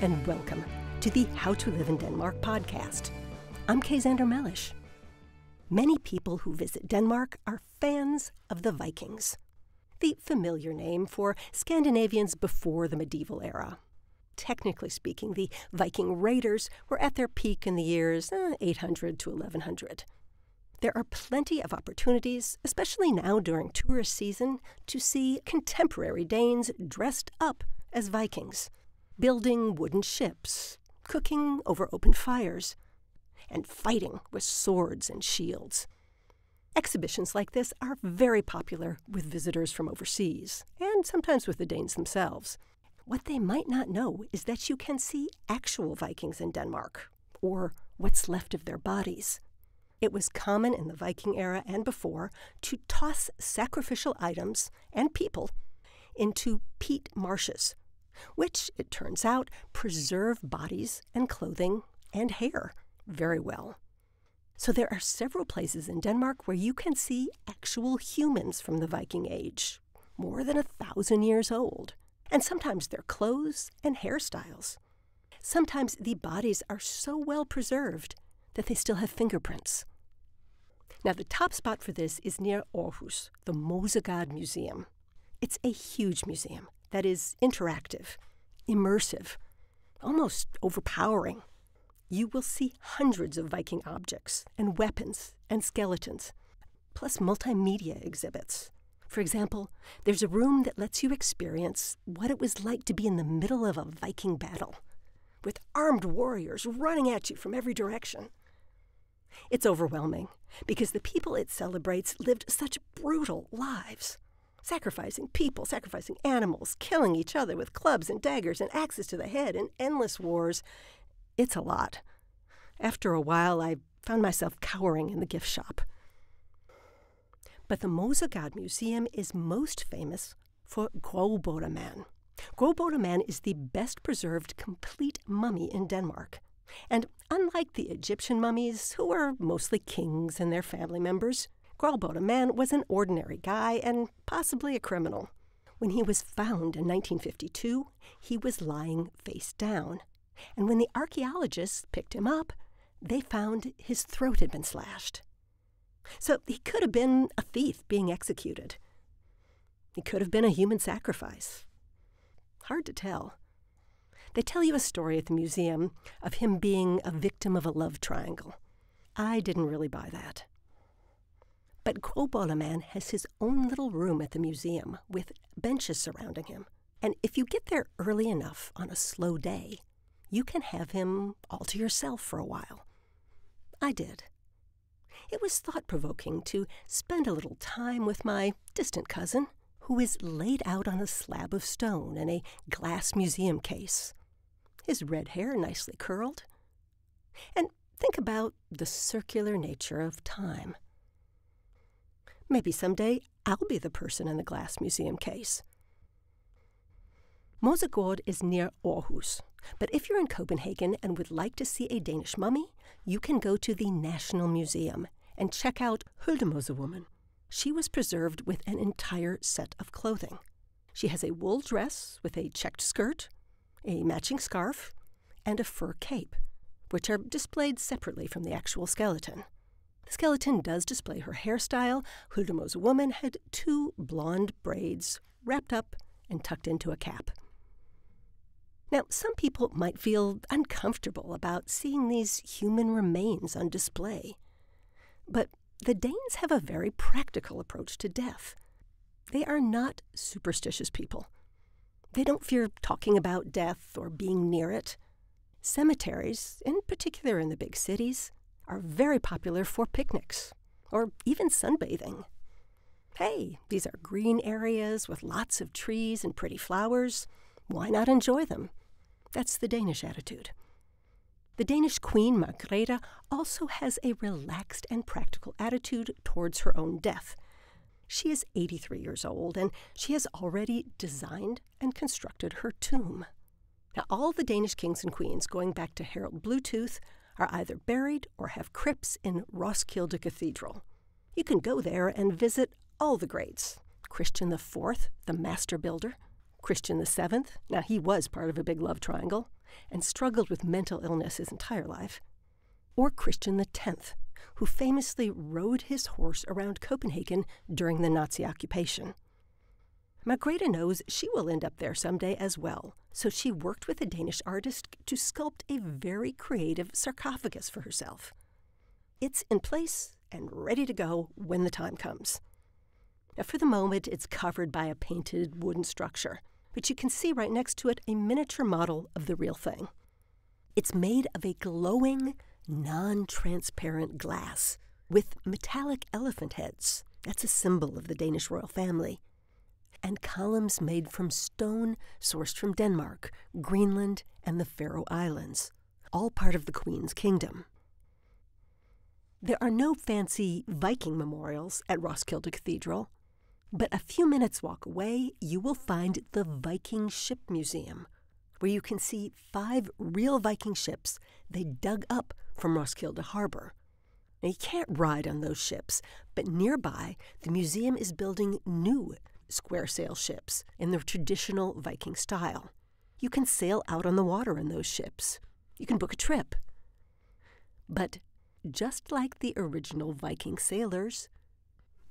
and welcome to the How to Live in Denmark podcast. I'm Kay Zander-Mellish. Many people who visit Denmark are fans of the Vikings, the familiar name for Scandinavians before the medieval era. Technically speaking, the Viking raiders were at their peak in the years 800 to 1100. There are plenty of opportunities, especially now during tourist season, to see contemporary Danes dressed up as Vikings, building wooden ships, cooking over open fires, and fighting with swords and shields. Exhibitions like this are very popular with visitors from overseas, and sometimes with the Danes themselves. What they might not know is that you can see actual Vikings in Denmark, or what's left of their bodies. It was common in the Viking era and before to toss sacrificial items and people into peat marshes, which, it turns out, preserve bodies and clothing and hair very well. So there are several places in Denmark where you can see actual humans from the Viking age, more than 1,000 years old, and sometimes their clothes and hairstyles. Sometimes the bodies are so well preserved that they still have fingerprints. Now, the top spot for this is near Aarhus, the Mosegard Museum. It's a huge museum that is interactive, immersive, almost overpowering. You will see hundreds of Viking objects and weapons and skeletons, plus multimedia exhibits. For example, there's a room that lets you experience what it was like to be in the middle of a Viking battle, with armed warriors running at you from every direction. It's overwhelming because the people it celebrates lived such brutal lives, sacrificing people, sacrificing animals, killing each other with clubs and daggers and axes to the head in endless wars. It's a lot. After a while, I found myself cowering in the gift shop. But the Mosegard Museum is most famous for Gråbodeman. Gråbodeman is the best preserved complete mummy in Denmark. And unlike the Egyptian mummies, who were mostly kings and their family members, Gråbodeman was an ordinary guy and possibly a criminal. When he was found in 1952, he was lying face down. And when the archaeologists picked him up, they found his throat had been slashed. So he could have been a thief being executed. He could have been a human sacrifice. Hard to tell. They tell you a story at the museum of him being a victim of a love triangle. I didn't really buy that. But Gråbodeman has his own little room at the museum with benches surrounding him. And if you get there early enough on a slow day, you can have him all to yourself for a while. I did. It was thought-provoking to spend a little time with my distant cousin, who is laid out on a slab of stone in a glass museum case, his red hair nicely curled. And think about the circular nature of time. Maybe someday I'll be the person in the glass museum case. Mosegard is near Aarhus, but if you're in Copenhagen and would like to see a Danish mummy, you can go to the National Museum and check out Huldemosewoman. She was preserved with an entire set of clothing. She has a wool dress with a checked skirt, a matching scarf, and a fur cape, which are displayed separately from the actual skeleton. The skeleton does display her hairstyle. Huldemosewoman had 2 blonde braids wrapped up and tucked into a cap. Now, some people might feel uncomfortable about seeing these human remains on display. But the Danes have a very practical approach to death. They are not superstitious people. They don't fear talking about death or being near it. Cemeteries, in particular in the big cities, are very popular for picnics or even sunbathing. Hey, these are green areas with lots of trees and pretty flowers. Why not enjoy them? That's the Danish attitude. The Danish Queen Margrethe also has a relaxed and practical attitude towards her own death. She is 83 years old, and she has already designed and constructed her tomb. Now, all the Danish kings and queens going back to Harald Bluetooth are either buried or have crypts in Roskilde Cathedral. You can go there and visit all the greats. Christian IV, the master builder. Christian VII, now he was part of a big love triangle. and struggled with mental illness his entire life. Or Christian X, who famously rode his horse around Copenhagen during the Nazi occupation. Margrethe knows she will end up there someday as well, so she worked with a Danish artist to sculpt a very creative sarcophagus for herself. It's in place and ready to go when the time comes. Now, for the moment, it's covered by a painted wooden structure, but you can see right next to it a miniature model of the real thing. It's made of a glowing, non-transparent glass with metallic elephant heads. That's a symbol of the Danish royal family. And columns made from stone sourced from Denmark, Greenland, and the Faroe Islands, all part of the Queen's kingdom. There are no fancy Viking memorials at Roskilde Cathedral, but a few minutes walk away, you will find the Viking Ship Museum, where you can see 5 real Viking ships they dug up from Roskilde Harbor. Now, you can't ride on those ships, but nearby, the museum is building new square sail ships in the traditional Viking style. You can sail out on the water in those ships. You can book a trip. But just like the original Viking sailors,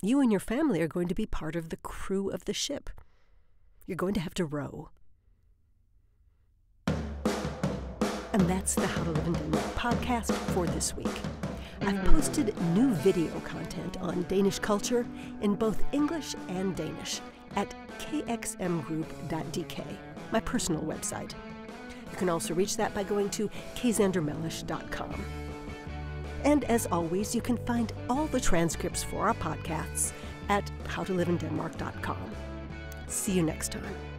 you and your family are going to be part of the crew of the ship. You're going to have to row. And that's the How to Live in Denmark podcast for this week. I've posted new video content on Danish culture in both English and Danish at kxmgroup.dk, my personal website. You can also reach that by going to kzandermelish.com. And as always, you can find all the transcripts for our podcasts at howtoliveindenmark.com. See you next time.